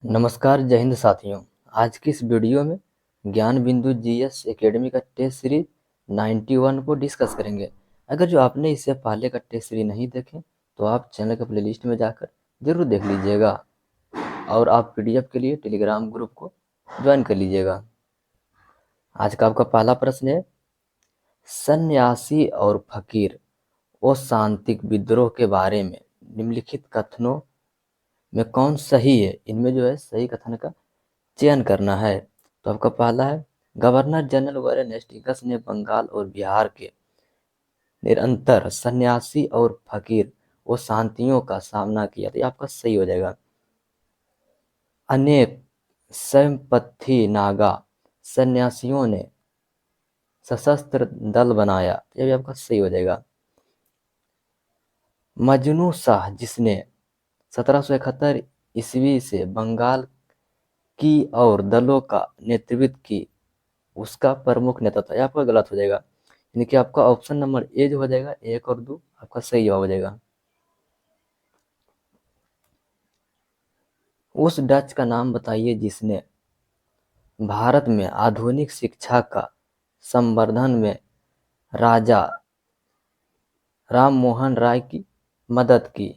नमस्कार, जय हिंद साथियों। आज की इस वीडियो में ज्ञान बिंदु जीएस एकेडमी का टेस्ट सीरीज 91 को डिस्कस करेंगे। अगर जो आपने इससे पहले का टेस्ट सीरीज नहीं देखे तो आप चैनल के प्लेलिस्ट में जाकर जरूर देख लीजिएगा और आप पीडीएफ के लिए टेलीग्राम ग्रुप को ज्वाइन कर लीजिएगा। आज का आपका पहला प्रश्न है, सन्यासी और फकीर और शांतिक विद्रोह के बारे में निम्नलिखित कथनों में कौन सही है? इनमें जो है सही कथन का चयन करना है। तो आपका पहला है, गवर्नर जनरल वारेनेस्टिगस ने बंगाल और बिहार के निरंतर सन्यासी और फकीर व शांतियों का सामना किया। तो ये आपका सही हो जाएगा। अनेक स्वयंपथी नागा सन्यासियों ने सशस्त्र दल बनाया। तो ये भी आपका सही हो जाएगा। मजनू शाह, जिसने 1771 ईस्वी से बंगाल की और दलों का नेतृत्व की, उसका प्रमुख नेता था। यह आपका गलत हो जाएगा, यानी कि आपका ऑप्शन नंबर ए जो हो जाएगा, 1 और 2 आपका सही जवाब हो जाएगा। उस डच का नाम बताइए जिसने भारत में आधुनिक शिक्षा का संवर्धन में राजा राम मोहन राय की मदद की।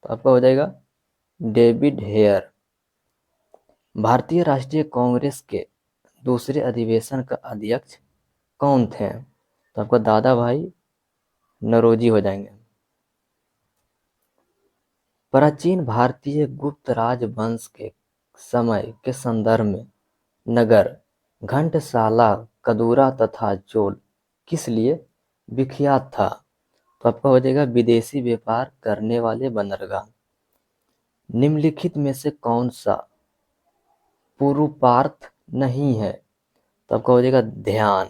तो आपका हो जाएगा डेविड हेयर। भारतीय राष्ट्रीय कांग्रेस के दूसरे अधिवेशन का अध्यक्ष कौन थे? तो आपका दादा भाई नौरोजी हो जाएंगे। प्राचीन भारतीय गुप्त राजवंश के समय के संदर्भ में नगर घंटसाला, कदूरा तथा चोल किस लिए विख्यात था? तो आपका हो जाएगा विदेशी व्यापार करने वाले बंदरगाह। निम्नलिखित में से कौन सा पुरुषार्थ नहीं है? तो आपका हो जाएगा ध्यान।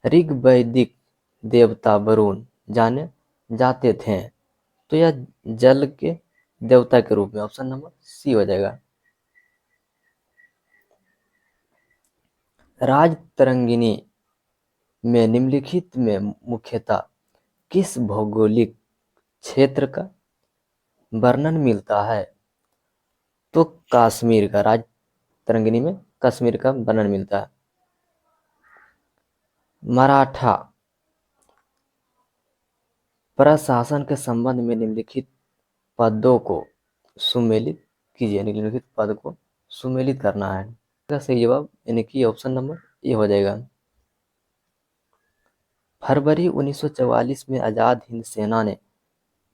ऋग वैदिक देवता वरुण जाने जाते थे, तो यह जल के देवता के रूप में ऑप्शन नंबर सी हो जाएगा। राजतरंगिणी में निम्नलिखित में मुख्यतः किस भौगोलिक क्षेत्र का वर्णन मिलता है? तो कश्मीर का, राजतरंगिणी में कश्मीर का वर्णन मिलता है। मराठा प्रशासन के संबंध में निम्नलिखित पदों को सुमेलित कीजिए। निम्नलिखित पद को सुमेलित करना है। इसका सही जवाब यानी कि ऑप्शन नंबर ए हो जाएगा। फरवरी 1944 में आजाद हिंद सेना ने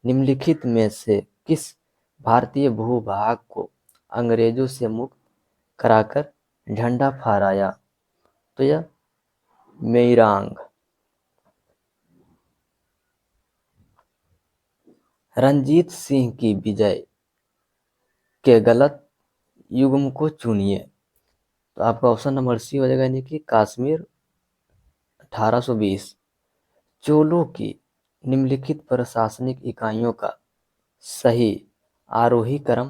निम्नलिखित में से किस भारतीय भूभाग को अंग्रेजों से मुक्त कराकर झंडा फहराया? तो यह मेइरांग। रंजीत सिंह की विजय के गलत युग्म को चुनिए। तो आपका ऑप्शन नंबर सी हो जाएगा, यानी कि कश्मीर 1820। चोलों की निम्नलिखित प्रशासनिक इकाइयों का सही आरोही क्रम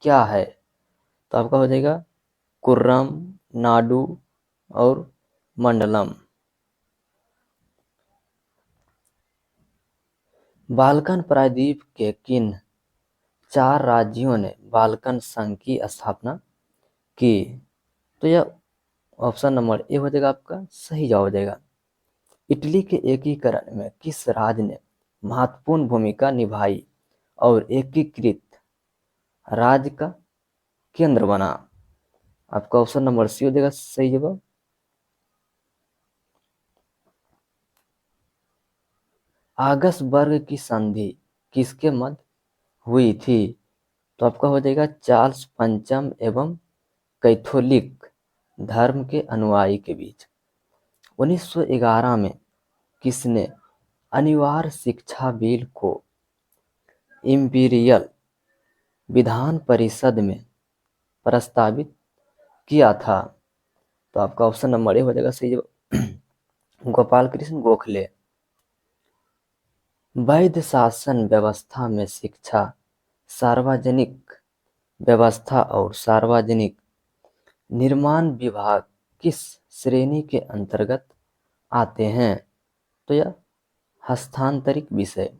क्या है? तो आपका हो जाएगा कुर्रम, नाडु और मंडलम। बाल्कन प्रायद्वीप के किन 4 राज्यों ने बाल्कन संघ की स्थापना की? तो यह ऑप्शन नंबर ए हो जाएगा, आपका सही जवाब हो जाएगा। इटली के एकीकरण में किस राज्य ने महत्वपूर्ण भूमिका निभाई और एकीकृत राज्य का केंद्र बना? आपका ऑप्शन नंबर सी हो जाएगा सही जवाब। आगसबर्ग की संधि किसके मध्य हुई थी? तो आपका हो जाएगा चार्ल्स पंचम एवं कैथोलिक धर्म के अनुयायी के बीच। 1911 में किसने अनिवार्य शिक्षा बिल को इंपीरियल विधान परिषद में प्रस्तावित किया था? तो आपका ऑप्शन नंबर ए हो जाएगा सही जवाब, गोपाल कृष्ण गोखले। वैध शासन व्यवस्था में शिक्षा, सार्वजनिक व्यवस्था और सार्वजनिक निर्माण विभाग किस श्रेणी के अंतर्गत आते हैं? तो यह हस्तांतरित विषय।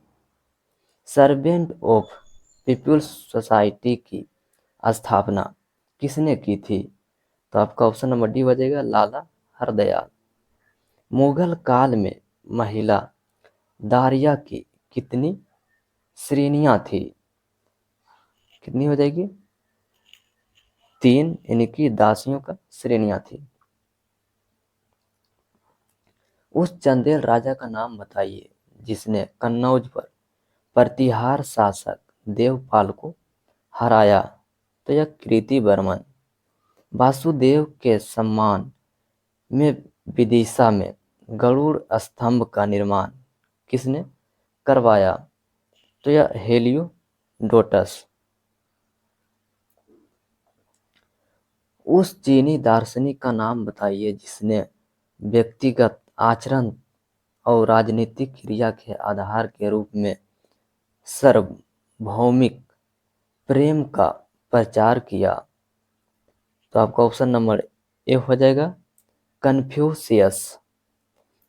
सर्वेंट ऑफ पीपुल्स सोसाइटी की स्थापना किसने की थी? तो आपका ऑप्शन नंबर डी बजेगा लाला हरदयाल। मुगल काल में महिला दारिया की कितनी श्रेणियां थी? कितनी हो जाएगी? 3, यानी कि दासियों का श्रेणियां थी। उस चंदेल राजा का नाम बताइए जिसने कन्नौज पर प्रतिहार शासक देवपाल को हराया। तो यह कृति वर्मन। वासुदेव के सम्मान में विदिशा में गरुड़ स्तंभ का निर्माण किसने करवाया? तो यह हेलियोडोटस। उस चीनी दार्शनिक का नाम बताइए जिसने व्यक्तिगत आचरण और राजनीतिक क्रिया के आधार के रूप में सार्वभौमिक प्रेम का प्रचार किया। तो आपका ऑप्शन नंबर ए हो जाएगा कन्फ्यूशियस।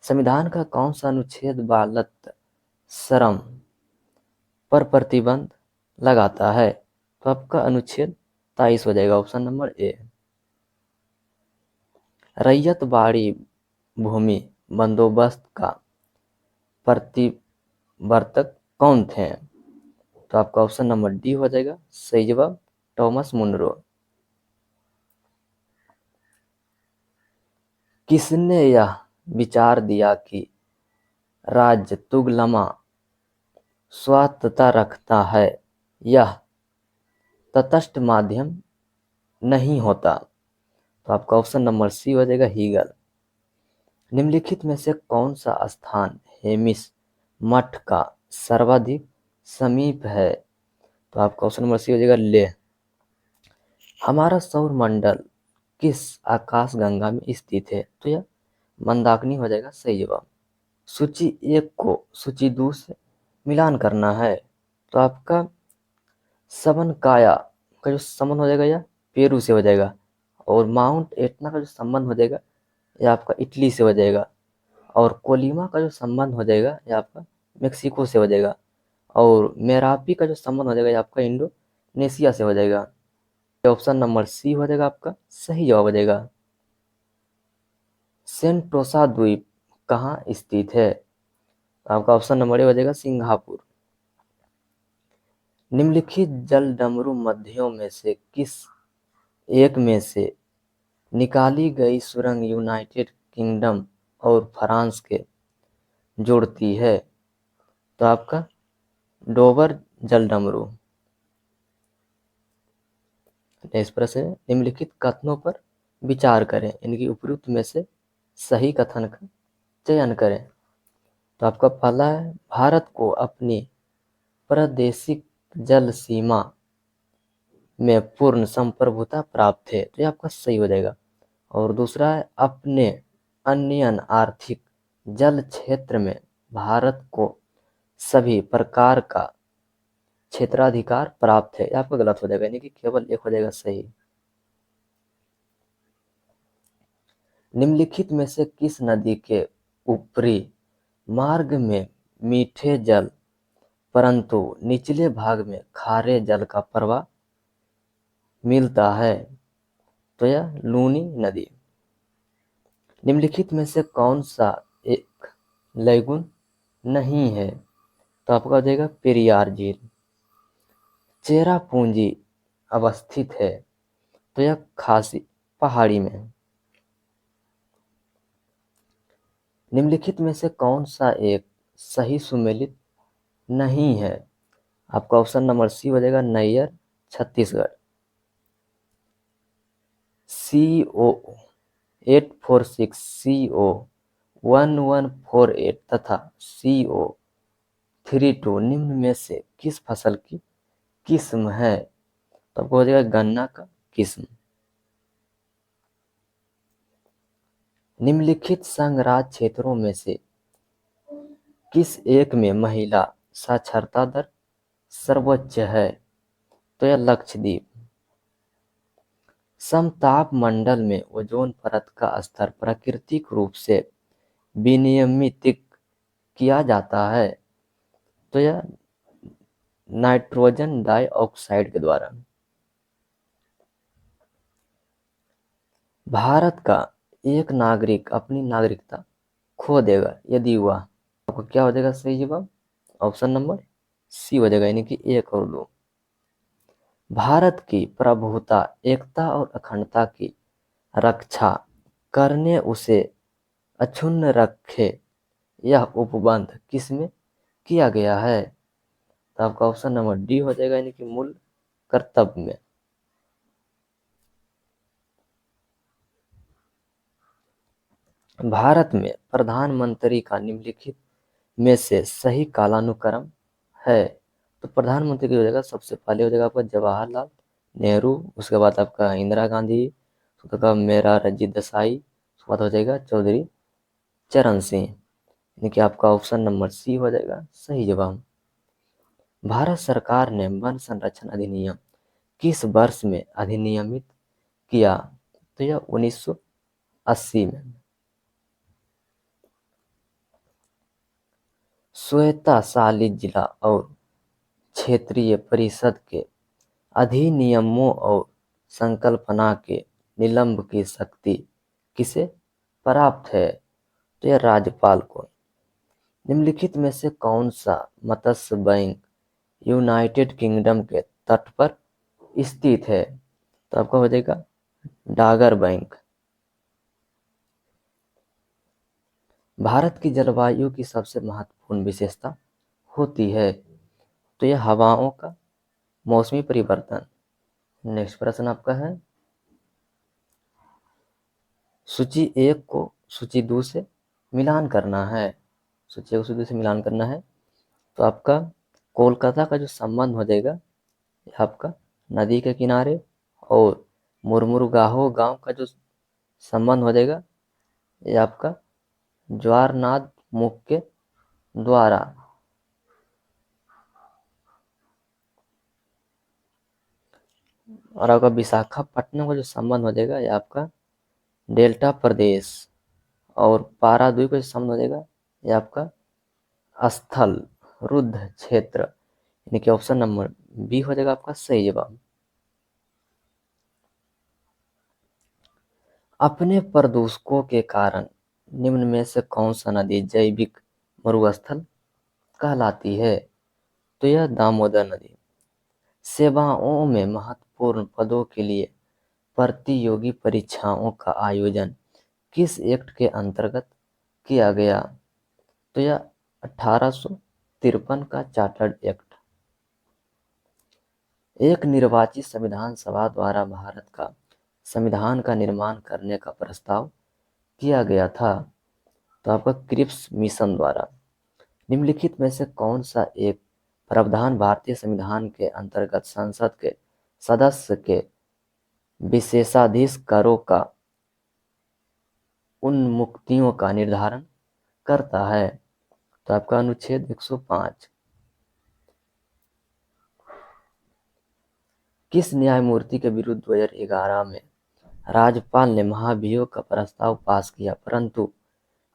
संविधान का कौन सा अनुच्छेद बालत श्रम पर प्रतिबंध लगाता है? तो आपका अनुच्छेद 23 हो जाएगा, ऑप्शन नंबर ए। रैयत बाड़ी भूमि बंदोबस्त का प्रतिवर्तक कौन थे? तो आपका ऑप्शन नंबर डी हो जाएगा सही जवाब थॉमस मुनरो। किसने यह विचार दिया कि राज्य तुगलमा स्वायत्तता रखता है, यह तटस्थ माध्यम नहीं होता? तो आपका ऑप्शन नंबर सी हो जाएगा हीगल। निम्नलिखित में से कौन सा स्थान हेमिस मठ का सर्वाधिक समीप है? तो आपका ऑप्शन नंबर सी हो जाएगा लेह। हमारा सौर मंडल किस आकाशगंगा में स्थित है? तो यह मंदाकिनी हो जाएगा सही जवाब। सूची 1 को सूची 2 से मिलान करना है तो आपका सबनकाया का जो संबंध हो जाएगा यह पेरू से हो जाएगा, और माउंट एटना का जो संबंध हो जाएगा यह आपका इटली से हो जाएगा, और कोलिमा का जो संबंध हो जाएगा यह आपका मेक्सिको से हो जाएगा, और मेरापी का जो संबंध हो जाएगा यह आपका इंडोनेशिया से हो जाएगा। ऑप्शन नंबर सी हो जाएगा आपका सही जवाब हो जाएगा। सेंटोसा द्वीप कहाँ स्थित है? आपका ऑप्शन नंबर ए हो जाएगा सिंगापुर। निम्नलिखित जलडमरू मध्यों में से किस एक में से निकाली गई सुरंग यूनाइटेड किंगडम और फ्रांस के जोड़ती है? तो आपका डोवर जलडमरू। नेक्स्ट प्रश्न है निम्नलिखित कथनों पर विचार करें, इनकी उपयुक्त में से सही कथन का चयन करें। तो आपका पहला है भारत को अपनी प्रादेशिक जल सीमा में पूर्ण संप्रभुता प्राप्त है, तो ये आपका सही हो जाएगा। और दूसरा है अपने अन्य आर्थिक जल क्षेत्र में भारत को सभी प्रकार का क्षेत्राधिकार प्राप्त है, ये आपका गलत हो जाएगा, यानी कि केवल एक हो जाएगा सही। निम्नलिखित में से किस नदी के ऊपरी मार्ग में मीठे जल परंतु निचले भाग में खारे जल का प्रवाह मिलता है? तो यह लूनी नदी। निम्नलिखित में से कौन सा एक लैगून नहीं है? तो आपका हो जाएगा पेरियार झील। चेरापूंजी अवस्थित है, तो यह खासी पहाड़ी में है। निम्नलिखित में से कौन सा एक सही सुमेलित नहीं है? आपका ऑप्शन नंबर सी हो जाएगा नैयर छत्तीसगढ़। CO 846 CO 1148 तथा CO 32 निम्न में से किस फसल की किस्म है? तो आपको हो जाएगा गन्ना का किस्म। निम्नलिखित संघराज क्षेत्रों में से किस एक में महिला साक्षरता दर सर्वोच्च है? तो यह लक्षद्वीप। समताप मंडल में ओजोन परत का स्तर प्राकृतिक रूप से विनियमित किया जाता है, तो यह नाइट्रोजन डाइऑक्साइड के द्वारा। भारत का एक नागरिक अपनी नागरिकता खो देगा यदि वह, आपको क्या हो जाएगा सही जवाब? ऑप्शन नंबर सी हो जाएगा, यानी कि 1 और 2। भारत की प्रभुता, एकता और अखंडता की रक्षा करने उसे अक्षुण्ण रखे, यह उपबंध किसमें किया गया है? तो आपका ऑप्शन नंबर डी हो जाएगा, यानी कि मूल कर्तव्य में। भारत में प्रधानमंत्री का निम्नलिखित में से सही कालानुक्रम है। तो प्रधानमंत्री की हो जाएगा, सबसे पहले हो जाएगा आपका जवाहरलाल नेहरू, उसके बाद आपका इंदिरा गांधी, उसके बाद मेरा रंजीत देसाई, उसके बाद हो जाएगा चौधरी चरण सिंह, यानी कि आपका ऑप्शन नंबर सी हो जाएगा सही जवाब। भारत सरकार ने वन संरक्षण अधिनियम किस वर्ष में अधिनियमित किया? तो यह 1980 में। स्वतःशाली जिला और क्षेत्रीय परिषद के अधिनियमों और संकल्पना के निलंब की शक्ति किसे प्राप्त है? तो यह राज्यपाल को। निम्नलिखित में से कौन सा मत्स्य बैंक यूनाइटेड किंगडम के तट पर स्थित है? तो आपका हो जाएगा डागर बैंक। भारत की जलवायु की सबसे महत्वपूर्ण विशेषता होती है? तो यह हवाओं का मौसमी परिवर्तन। नेक्स्ट प्रश्न आपका है, सूची 1 को सूची 2 से मिलान करना है। सूची 1 को सूची 2 से मिलान करना है, तो आपका कोलकाता का जो संबंध हो जाएगा, आपका नदी के किनारे, और मुरमुरगाहो गांव का जो संबंध हो जाएगा, ये आपका ज्वारनाद मुख के द्वारा। और आपका विशाखापट्टनम का जो संबंध हो जाएगा, ये आपका डेल्टा प्रदेश, और पारादीप का जो संबंध हो जाएगा, ये आपका स्थल रुद्ध क्षेत्र, यानी कि ऑप्शन नंबर बी हो जाएगा आपका सही जवाब। अपने प्रदूषकों के कारण निम्न में से कौन सा नदी जैविक मरुस्थल कहलाती है? तो यह दामोदर नदी। सेवाओं में महत्वपूर्ण पदों के लिए प्रतियोगी परीक्षाओं का आयोजन किस एक्ट के अंतर्गत किया गया? तो यह 1853 का चार्टर्ड एक्ट। एक निर्वाचित संविधान सभा द्वारा भारत का संविधान का निर्माण करने का प्रस्ताव किया गया था? तो आपका क्रिप्स मिशन द्वारा। निम्नलिखित में से कौन सा एक प्रावधान भारतीय संविधान के अंतर्गत संसद के सदस्य के विशेषाधिकारों का उन्मुक्तियों का निर्धारण करता है? तो आपका अनुच्छेद 105। किस न्यायमूर्ति के विरुद्ध 2011 में राज्यपाल ने महाभियोग का प्रस्ताव पास किया, परंतु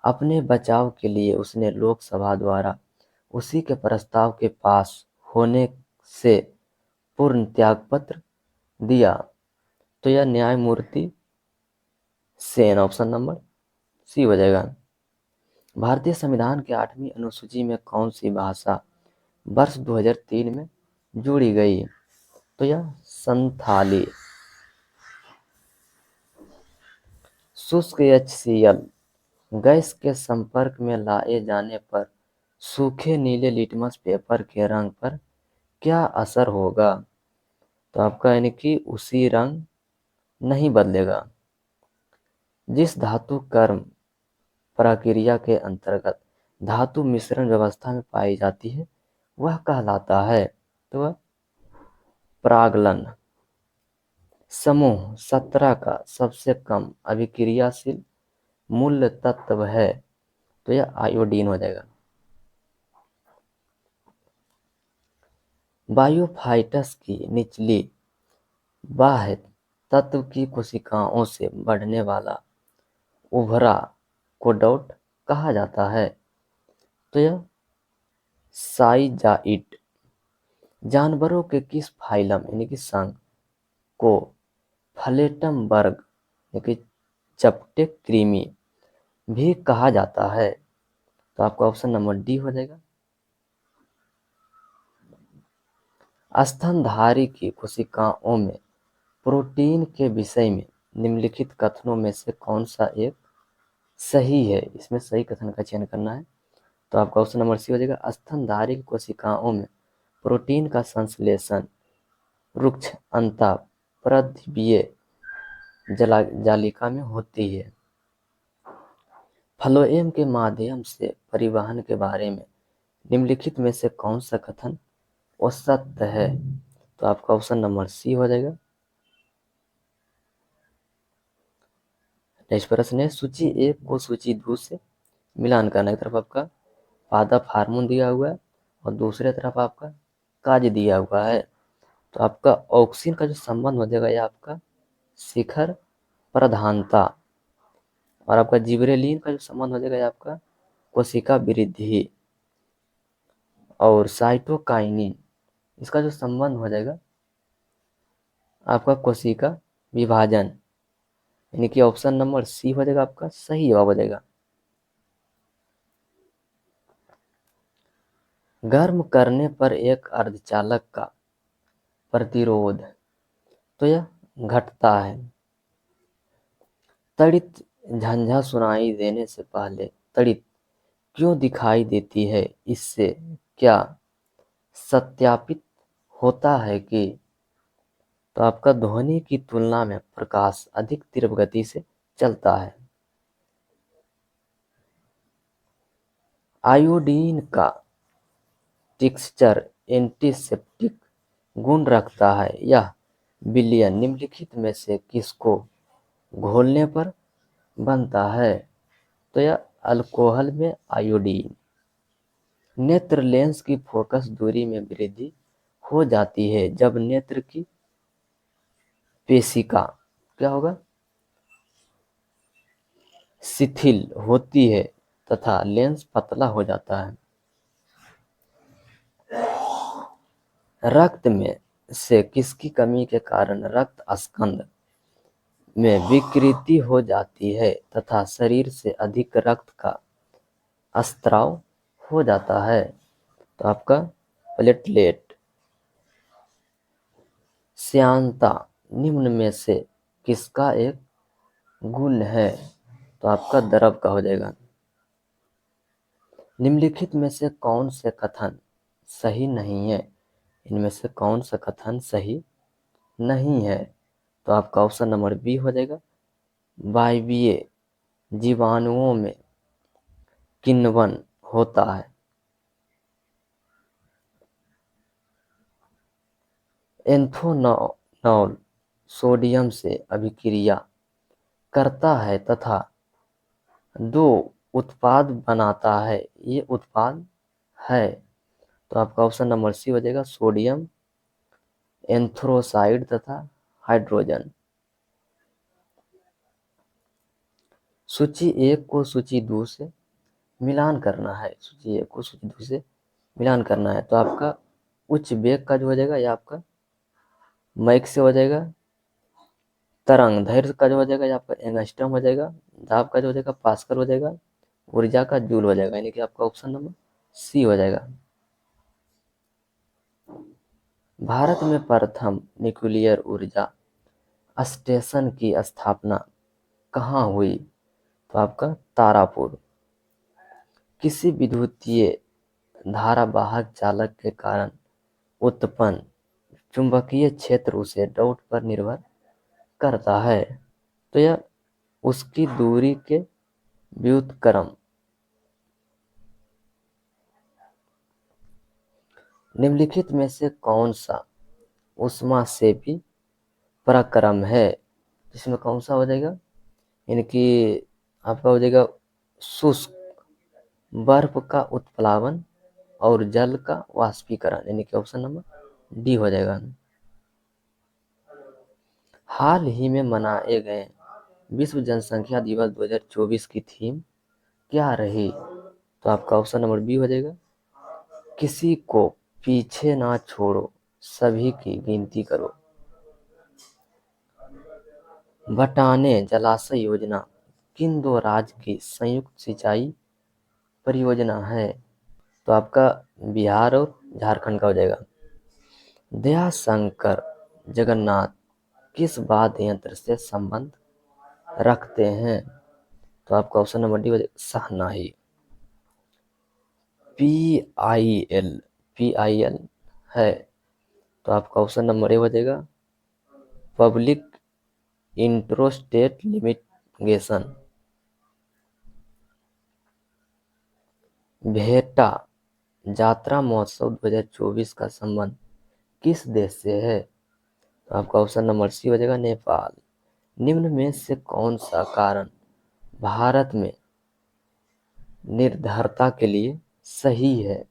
अपने बचाव के लिए उसने लोकसभा द्वारा उसी के प्रस्ताव के पास होने से पूर्ण त्यागपत्र दिया? तो यह न्यायमूर्ति सेन, ऑप्शन नंबर सी हो जाएगा। भारतीय संविधान के 8वीं अनुसूची में कौन सी भाषा वर्ष 2003 में जोड़ी गई? तो यह संथाली। शुष्क HCl गैस के संपर्क में लाए जाने पर सूखे नीले लिटमस पेपर के रंग पर क्या असर होगा? तो आपका यानी कि उसी रंग नहीं बदलेगा। जिस धातु कर्म प्रक्रिया के अंतर्गत धातु मिश्रण व्यवस्था में पाई जाती है, वह कहलाता है? तो वह प्रागलन। समूह 17 का सबसे कम अभिक्रियाशील मूल तत्व है? तो यह आयोडीन हो जाएगा। बायोफाइटस की निचली बाह्य तत्व की कोशिकाओं से बढ़ने वाला उभरा को डॉट कहा जाता है? तो यह साइजाइट। जानवरों के किस फाइलम यानी कि संघ को फ्लेटम वर्ग यानी कि चपटे कृमि भी कहा जाता है? तो आपका ऑप्शन नंबर डी हो जाएगा। स्तनधारी की कोशिकाओं में प्रोटीन के विषय में निम्नलिखित कथनों में से कौन सा एक सही है? इसमें सही कथन का चयन करना है। तो आपका ऑप्शन नंबर सी हो जाएगा। स्तनधारी की कोशिकाओं में प्रोटीन का संश्लेषण रुक्ष अंतःपरद्रव्यीय जालिका में होती है। फ्लोएम के माध्यम से परिवहन के बारे में निम्नलिखित में से कौन सा कथन असत्य है? तो आपका ऑप्शन नंबर सी हो जाएगा। नेक्स्ट प्रश्न है, सूची 1 को सूची 2 से मिलान करना। एक तरफ आपका पादप हार्मोन दिया हुआ है और दूसरे तरफ आपका कार्य दिया हुआ है। तो आपका ऑक्सीन का जो संबंध हो जाएगा ये आपका शिखर प्रधानता, और आपका जिबरेलिन का जो संबंध हो जाएगा ये आपका कोशिका वृद्धि, और साइटोकाइनिन इसका जो संबंध हो जाएगा आपका कोशिका विभाजन, यानी कि ऑप्शन नंबर सी हो जाएगा आपका सही जवाब हो जाएगा। गर्म करने पर एक अर्धचालक का प्रतिरोध तो यह घटता है। तड़ित झंझा सुनाई देने से पहले तड़ित क्यों दिखाई देती है? इससे क्या सत्यापित होता है कि तो आपका ध्वनि की तुलना में प्रकाश अधिक तीव्र गति से चलता है। आयोडीन का टेक्सचर एंटीसेप्टिक गुण रखता है। यह विलयन निम्नलिखित में से किसको घोलने पर बनता है? तो यह अल्कोहल में आयोडीन। नेत्र लेंस की फोकस दूरी में वृद्धि हो जाती है जब नेत्र की पेशिका क्या होगा शिथिल होती है तथा लेंस पतला हो जाता है। रक्त में से किसकी कमी के कारण रक्त स्कंद में विकृति हो जाती है तथा शरीर से अधिक रक्त का स्त्राव हो जाता है? तो आपका प्लेटलेट। श्यानता निम्न में से किसका एक गुण है? तो आपका द्रव का हो जाएगा। निम्नलिखित में से कौन से कथन सही नहीं है? इनमें से कौन सा कथन सही नहीं है? तो आपका ऑप्शन नंबर बी हो जाएगा। वायवीय जीवाणुओं में किण्वन होता है। एथेनॉल सोडियम से अभिक्रिया करता है तथा दो उत्पाद बनाता है। ये उत्पाद है? तो आपका ऑप्शन नंबर सी हो जाएगा सोडियम एंथ्रोसाइड तथा हाइड्रोजन। सूची 1 को सूची 2 से मिलान करना है। सूची 1 को सूची 2 से मिलान करना है। तो आपका उच्च वेग का जो हो जाएगा ये आपका मैक से हो जाएगा। तरंग धैर्य का जो हो जाएगा ये आपका एंगस्ट्रम हो जाएगा। दाब का जो हो जाएगा पास्कल हो जाएगा। ऊर्जा का जूल हो जाएगा, यानी कि आपका ऑप्शन नंबर सी हो जाएगा। भारत में प्रथम न्यूक्लियर ऊर्जा स्टेशन की स्थापना कहाँ हुई? तो आपका तारापुर। किसी विद्युतीय धारावाहक चालक के कारण उत्पन्न चुंबकीय क्षेत्र उसे डॉट पर निर्भर करता है। तो यह उसकी दूरी के व्युत्क्रम। निम्नलिखित में से कौन सा ऊष्माक्षेपी प्रक्रम है? जिसमें कौन सा हो जाएगा, यानी कि आपका हो जाएगा शुष्क बर्फ का उत्प्लावन और जल का वाष्पीकरण, यानी कि ऑप्शन नंबर डी हो जाएगा। हाल ही में मनाए गए विश्व जनसंख्या दिवस 2024 की थीम क्या रही? तो आपका ऑप्शन नंबर बी हो जाएगा किसी को पीछे ना छोड़ो। सभी की गिनती करो। बटाने जलाशय योजना किन दो राज्य की संयुक्त सिंचाई परियोजना है? तो आपका बिहार और झारखंड का हो जाएगा। दयाशंकर जगन्नाथ किस वाद्य यंत्र से संबंध रखते हैं? तो आपका ऑप्शन नंबर डी हो जाएगा शहनाई। पीआईएल है, तो आपका ऑप्शन नंबर ए हो जाएगा पब्लिक इंट्रोस्टेट लिटिगेशन। भेटा यात्रा महोत्सव 2024 का संबंध किस देश से है? तो आपका ऑप्शन नंबर सी हो जाएगा नेपाल। निम्न में से कौन सा कारण भारत में निर्धरता के लिए सही है?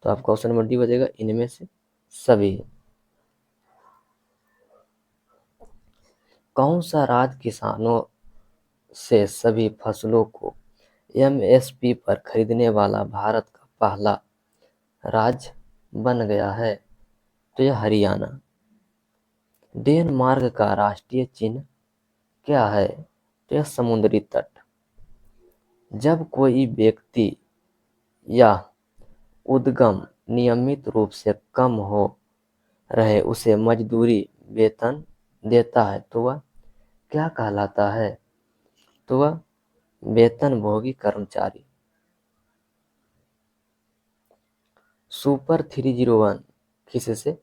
तो आपका ऑप्शन नंबर डी हो जाएगा इनमें से सभी। कौन सा राज्य किसानों से सभी फसलों को एमएसपी पर खरीदने वाला भारत का पहला राज्य बन गया है? तो यह हरियाणा। डेनमार्क का राष्ट्रीय चिन्ह क्या है? तो यह समुद्री तट। जब कोई व्यक्ति या उद्यम नियमित रूप से कम हो रहे उसे मजदूरी वेतन देता है तो वह क्या कहलाता है? तो वह वेतनभोगी कर्मचारी। सुपर 301 किससे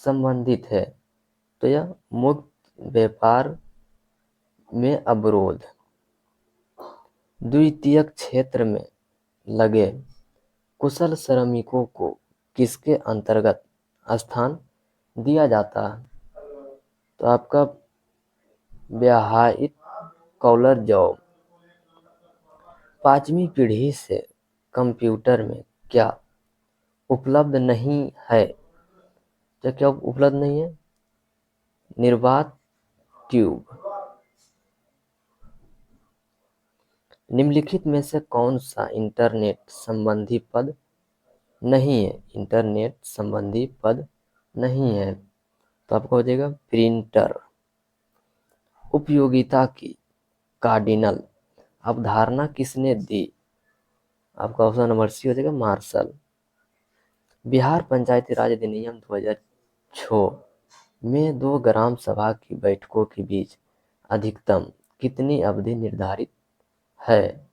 संबंधित है? तो यह मुक्त व्यापार में अवरोध। द्वितीयक क्षेत्र में लगे कुशल श्रमिकों को किसके अंतर्गत स्थान दिया जाता है? तो आपका व्यावहारिक कॉलर जॉब। पांचवी पीढ़ी से कंप्यूटर में क्या उपलब्ध नहीं है? तो क्या उपलब्ध नहीं है? निर्वात ट्यूब। निम्नलिखित में से कौन सा इंटरनेट संबंधी पद नहीं है? इंटरनेट संबंधी पद नहीं है, तो आपका हो जाएगा प्रिंटर। उपयोगिता की कार्डिनल अवधारणा किसने दी? आपका ऑप्शन नंबर सी हो जाएगा मार्शल। बिहार पंचायती राज अधिनियम 2006 में दो ग्राम सभा की बैठकों के बीच अधिकतम कितनी अवधि निर्धारित है?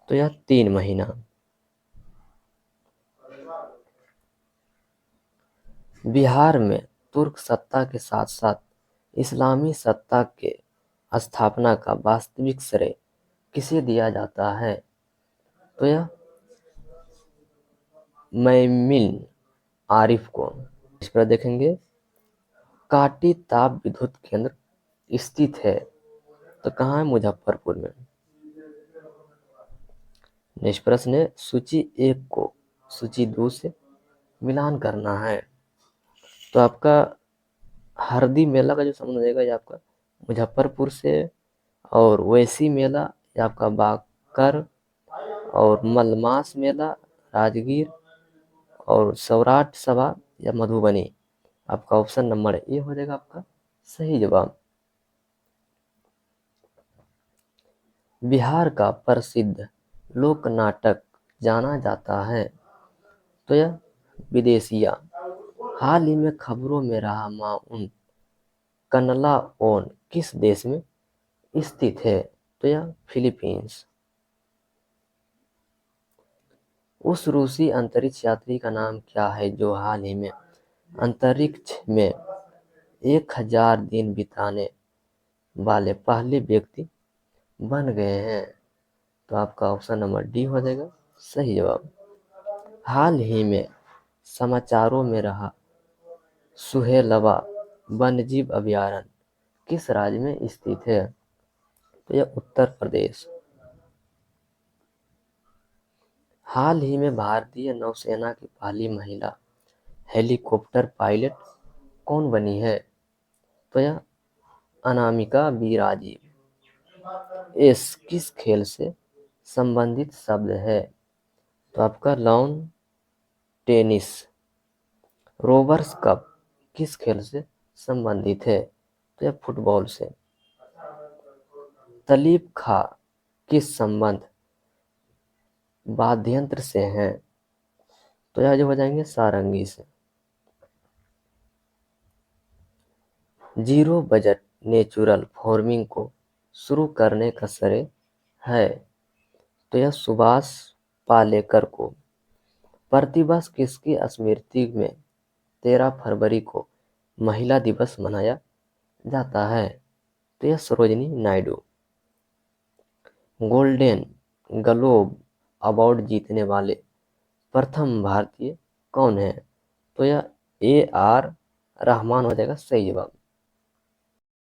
तो यह 3 महीना। बिहार में तुर्क सत्ता के साथ साथ इस्लामी सत्ता के स्थापना का वास्तविक श्रेय किसे दिया जाता है? तो यह मैमिन आरिफ को। इस पर देखेंगे काटी ताप विद्युत केंद्र स्थित है, तो कहाँ है? मुजफ्फरपुर में। नेक्स्ट प्रश्न है सूची 1 को सूची 2 से मिलान करना है। तो आपका हरदी मेला का जो संबंध हो जाएगा ये आपका मुजफ्फरपुर से, और वैसी मेला ये आपका बांकर, और मलमास मेला राजगीर, और सौराठ सभा या मधुबनी। आपका ऑप्शन नंबर ए हो जाएगा आपका सही जवाब। बिहार का प्रसिद्ध लोक नाटक जाना जाता है, तो यह विदेशिया। हाल ही में खबरों में रहा माउंट कनलाओन किस देश में स्थित है? तो यह फिलीपींस। उस रूसी अंतरिक्ष यात्री का नाम क्या है जो हाल ही में अंतरिक्ष में 1000 दिन बिताने वाले पहले व्यक्ति बन गए हैं? तो आपका ऑप्शन नंबर डी हो जाएगा सही जवाब। हाल ही में समाचारों में रहा सुहेलवा वन्यजीव अभयारण्य किस राज्य में स्थित है? तो यह उत्तर प्रदेश। हाल ही में भारतीय नौसेना की पहली महिला हेलीकॉप्टर पायलट कौन बनी है? तो यह अनामिका बी राजीव। एस किस खेल से संबंधित शब्द है? तो आपका लॉन टेनिस। रोवर्स कप किस खेल से संबंधित है? तो यह फुटबॉल से। तलीब खा किस संबंध वाद्ययंत्र से हैं? तो यह जो हो जाएंगे सारंगी से। जीरो बजट नेचुरल फार्मिंग को शुरू करने का श्रेय है? तो यह सुभाष पालेकर को। प्रतिवर्ष किसकी स्मृति में 13 फरवरी को महिला दिवस मनाया जाता है? तो यह Sarojini Naidu. Golden globe award जीतने वाले प्रथम भारतीय कौन है? तो यह A.R. रहमान हो जाएगा सही जवाब।